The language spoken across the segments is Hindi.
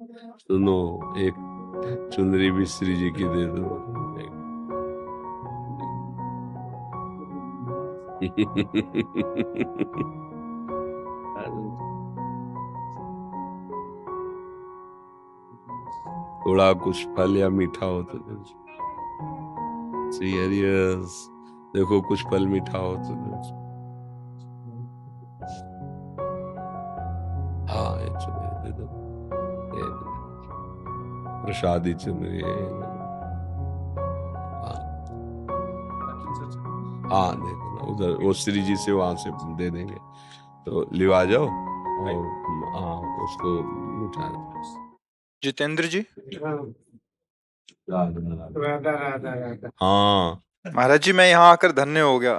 सुनो, एक चुनरी भी श्री जी की दे दो। थोड़ा कुछ फल या मीठा हो तो दो। सीरियस, देखो कुछ फल मीठा हो तो दो। हाँ, ये चुनरी दे दो, ये प्रसादी चुनरी है। हाँ हाँ, दे देना उधर, वो श्री जी से वहां से दे देंगे, तो लिवा जाओ। और हाँ, उसको मिठा जितेंद्र जी। राधा राधा राधा। हाँ, महाराज जी, मैं यहाँ आकर धन्य हो गया।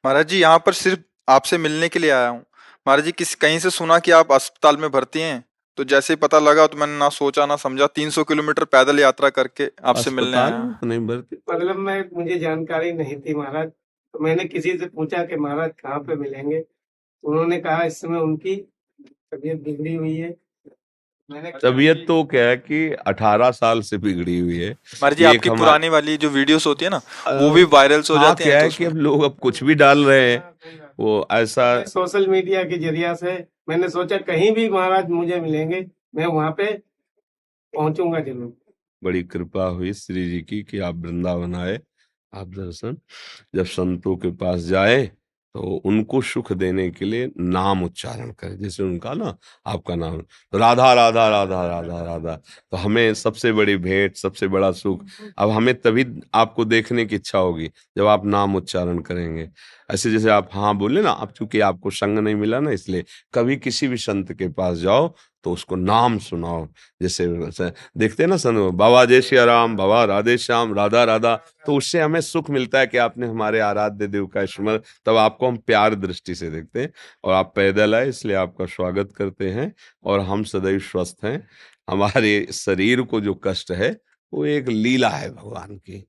महाराज जी, यहाँ पर सिर्फ आपसे मिलने के लिए आया हूँ। महाराज जी, किस कहीं से सुना कि आप अस्पताल में भर्ती हैं, तो जैसे ही पता लगा तो मैंने ना सोचा ना समझा 300 किलोमीटर पैदल यात्रा करके आपसे मिलने अस्पताल आया। में तो नहीं भर्ती। मतलब मैं मुझे जानकारी नहीं थी महाराज, तो मैंने किसी से पूछा कि महाराज कहाँ पे मिलेंगे, तो उन्होंने कहा इस समय उनकी तबीयत बिगड़ी हुई है। मैंने तबीयत तो क्या है कि 18 साल से बिगड़ी हुई है। महाराज जी, ये एक आपकी पुरानी वाली जो वीडियोस होती है ना, वो भी वायरल हो हाँ, जाती हैं क्या तो है कि उसमें। अब लोग अब कुछ भी डाल रहे हैं, वो ऐसा। सोशल मीडिया के जरिया से मैंने सोचा कहीं भी महाराज मुझे मिलेंगे, मैं वहां पे पहुंचूंगा जरूर। बड़ी कृपा हुई श्री जी की कि आप वृंदावन आए, आप दर्शन। जब संतों के पास जाए तो उनको सुख देने के लिए नाम उच्चारण करें, जैसे उनका ना, आपका नाम तो राधा राधा राधा राधा राधा, तो हमें सबसे बड़ी भेंट, सबसे बड़ा सुख। अब हमें तभी आपको देखने की इच्छा होगी जब आप नाम उच्चारण करेंगे। ऐसे जैसे आप हाँ बोले ना, अब चूंकि आपको संग नहीं मिला ना, इसलिए कभी किसी भी संत के पास जाओ तो उसको नाम सुनाओ। जैसे देखते हैं ना सन, बाबा जय सिया राम, बाबा राधे श्याम, राधा राधा, तो उससे हमें सुख मिलता है कि आपने हमारे आराध्य देव का स्मरण, तब आपको हम प्यार दृष्टि से देखते हैं। और आप पैदल आए इसलिए आपका स्वागत करते हैं, और हम सदैव स्वस्थ हैं। हमारे शरीर को जो कष्ट है वो एक लीला है भगवान की,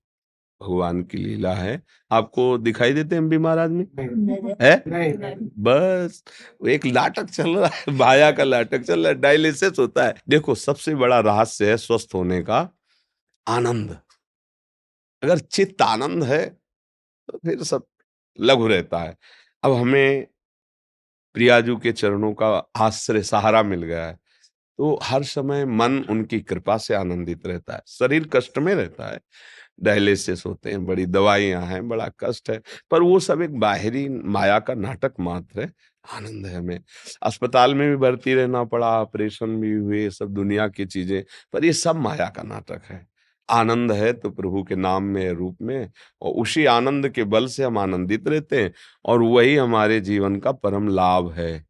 भगवान की लीला है। आपको दिखाई देते हैं बीमार आदमी है? नहीं, बस वो एक नाटक चल रहा है, माया का नाटक चल रहा है, डायलिसिस होता है। देखो, सबसे बड़ा रहस्य है स्वस्थ होने का आनंद। अगर चित्त आनंद है तो फिर सब लघु रहता है। अब हमें प्रियाजू के चरणों का आश्रय सहारा मिल गया है, तो हर समय मन उनकी कृपा से आनंदित रहता है। शरीर कष्ट में रहता है, डायलिसिस होते हैं, बड़ी दवाइयां हैं, बड़ा कष्ट है, पर वो सब एक बाहरी माया का नाटक मात्र है। आनंद है हमें। अस्पताल में भी भर्ती रहना पड़ा, ऑपरेशन भी हुए, सब दुनिया की चीजें, पर ये सब माया का नाटक है। आनंद है तो प्रभु के नाम में, रूप में, और उसी आनंद के बल से हम आनंदित रहते हैं, और वही हमारे जीवन का परम लाभ है।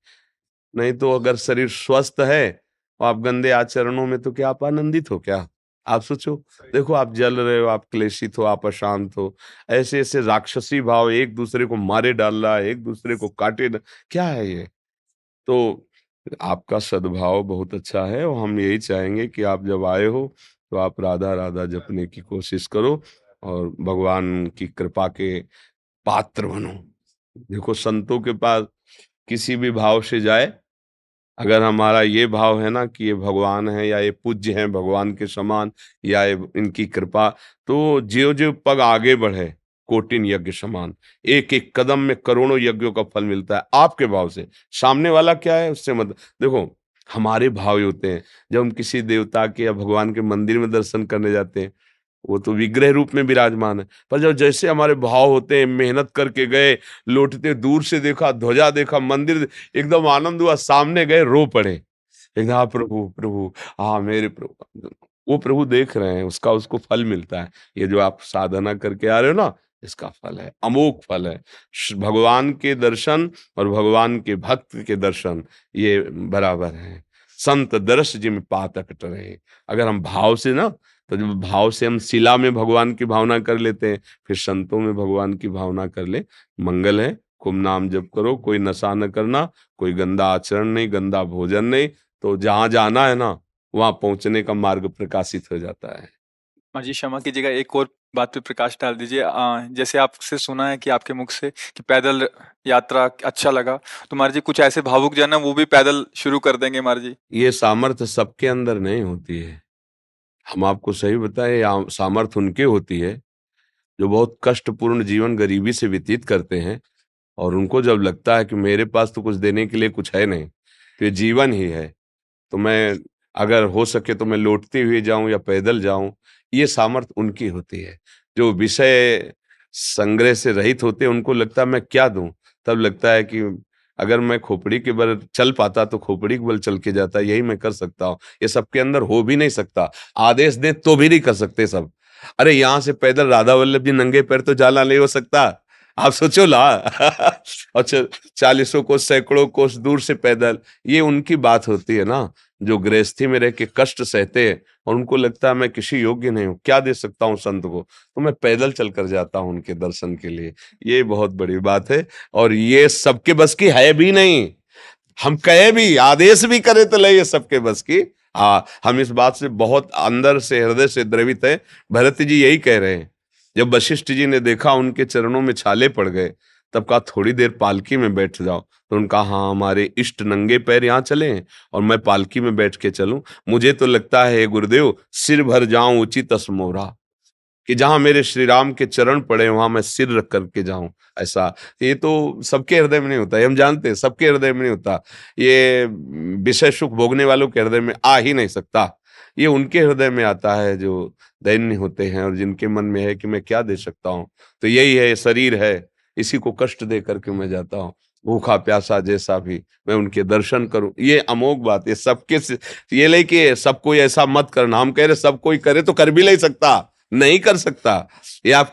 नहीं तो अगर शरीर स्वस्थ है और आप गंदे आचरणों में, तो क्या आप आनंदित हो क्या? आप सोचो, देखो आप जल रहे हो, आप क्लेशित हो, आप अशांत हो, ऐसे ऐसे राक्षसी भाव एक दूसरे को मारे डाल रहा है, एक दूसरे को क्या है ये? तो आपका सद्भाव बहुत अच्छा है, और हम यही चाहेंगे कि आप जब आए हो तो आप राधा राधा जपने की कोशिश करो और भगवान की कृपा के पात्र बनो। देखो, संतों के पास किसी भी भाव से जाए, अगर हमारा ये भाव है ना कि ये भगवान है, या ये पूज्य हैं भगवान के समान, या ये इनकी कृपा, तो ज्यों ज्यों पग आगे बढ़े, कोटिन यज्ञ समान, एक एक कदम में करोड़ों यज्ञों का फल मिलता है आपके भाव से। सामने वाला क्या है उससे मत देखो। हमारे भाव ये होते हैं, जब हम किसी देवता के या भगवान के मंदिर में दर्शन करने जाते हैं, वो तो विग्रह रूप में विराजमान है, पर जब जैसे हमारे भाव होते हैं, मेहनत करके गए, लौटते दूर से देखा, ध्वजा देखा, मंदिर, एकदम आनंद हुआ, सामने गए रो पड़े, एकदम हाँ प्रभु प्रभु, हाँ मेरे प्रभु, वो प्रभु देख रहे हैं, उसका उसको फल मिलता है। ये जो आप साधना करके आ रहे हो ना, इसका फल है, अमोघ फल है। भगवान के दर्शन और भगवान के भक्त के दर्शन ये बराबर है। संत दर्श जिम पातक टरे। अगर हम भाव से ना, तो जब भाव से हम शिला में भगवान की भावना कर लेते हैं, फिर संतों में भगवान की भावना कर ले, मंगल है। खूब नाम जप करो, कोई नशा न करना, कोई गंदा आचरण नहीं, गंदा भोजन नहीं, तो जहां जाना है ना, वहां पहुंचने का मार्ग प्रकाशित हो जाता है। महाराज जी क्षमा कीजिएगा, एक और बात पे प्रकाश डाल दीजिए। जैसे आपसे सुना है कि आपके मुख से कि पैदल यात्रा अच्छा लगा, तो महाराज जी कुछ ऐसे भावुक जन है वो भी पैदल शुरू कर देंगे महाराज जी। ये सामर्थ्य सबके अंदर नहीं होती है। हम आपको सही बताएं, सामर्थ्य उनके होती है जो बहुत कष्टपूर्ण जीवन गरीबी से व्यतीत करते हैं, और उनको जब लगता है कि मेरे पास तो कुछ देने के लिए कुछ है नहीं, तो ये जीवन ही है, तो मैं अगर हो सके तो मैं लौटते हुए जाऊं या पैदल जाऊं, ये सामर्थ्य उनकी होती है। जो विषय संग्रह से रहित होते हैं उनको लगता है मैं क्या दूं, तब लगता है कि अगर मैं खोपड़ी के बल चल पाता तो खोपड़ी के बल चल के जाता, यही मैं कर सकता हूँ। ये सबके अंदर हो भी नहीं सकता, आदेश दे तो भी नहीं कर सकते सब। अरे यहाँ से पैदल राधा वल्लभ जी नंगे पैर तो जाना नहीं हो सकता, आप सोचो ला। अच्छा, चालीसों कोस सैकड़ों कोस दूर से पैदल, ये उनकी बात होती है ना, जो गृहस्थी में रह के कष्ट सहते हैं और उनको लगता है मैं किसी योग्य नहीं हूँ, क्या दे सकता हूँ संत को, तो मैं पैदल चल कर जाता हूँ उनके दर्शन के लिए। ये बहुत बड़ी बात है, और ये सबके बस की है भी नहीं। हम कहे भी, आदेश भी करे तो ले, ये सबके बस की। हाँ, हम इस बात से बहुत अंदर से, हृदय से द्रवित है। भरत जी यही कह रहे हैं, जब वशिष्ठ जी ने देखा उनके चरणों में छाले पड़ गए, तब कहा थोड़ी देर पालकी में बैठ जाओ। तो उनका हाँ, हमारे इष्ट नंगे पैर यहाँ चले हैं और मैं पालकी में बैठ के चलूं, मुझे तो लगता है गुरुदेव सिर भर जाऊं उचित असमोरा, कि जहां मेरे श्री राम के चरण पड़े वहां मैं सिर रख करके जाऊं। ऐसा ये तो सबके हृदय में नहीं होता, ये हम जानते हैं, सबके हृदय में नहीं होता। ये विषय सुख भोगने वालों के हृदय में आ ही नहीं सकता। ये उनके हृदय में आता है जो दैन्य होते हैं और जिनके मन में है कि मैं क्या दे सकता हूँ। तो यही है, शरीर है, इसी को कष्ट दे करके मैं जाता हूँ, भूखा प्यासा जैसा भी मैं उनके दर्शन करूं। ये अमोघ बात है सबके ये लेके सब कोई ऐसा मत करना। हम कह रहे सब कोई करे तो कर भी नहीं सकता, नहीं कर सकता। ये आप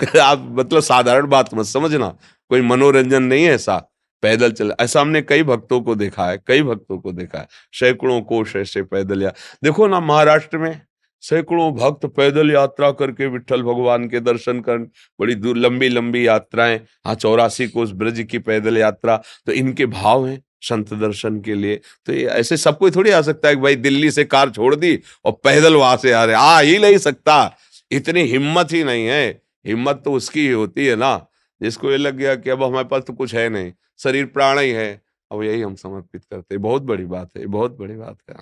मतलब साधारण बात मत समझना, कोई मनोरंजन नहीं है ऐसा। पैदल चल, ऐसा हमने कई भक्तों को देखा है, कई भक्तों को देखा है, सैकड़ों कोस ऐसे पैदल। या देखो ना, महाराष्ट्र में सैकड़ों भक्त पैदल यात्रा करके विट्ठल भगवान के दर्शन कर, बड़ी दूर लंबी लंबी यात्राएं। हाँ, 84 कोस ब्रज की पैदल यात्रा, तो इनके भाव हैं संत दर्शन के लिए। तो ये ऐसे सब कोई थोड़ी आ सकता है कि भाई दिल्ली से कार छोड़ दी और पैदल वहां से आ रहे, आ ही नहीं सकता। इतनी हिम्मत ही नहीं है। हिम्मत तो उसकी ही होती है ना जिसको ये लग गया कि अब हमारे पास तो कुछ है नहीं, शरीर प्राण ही है, अब यही हम समर्पित करते हैं। बहुत बड़ी बात है, बहुत बड़ी बात है।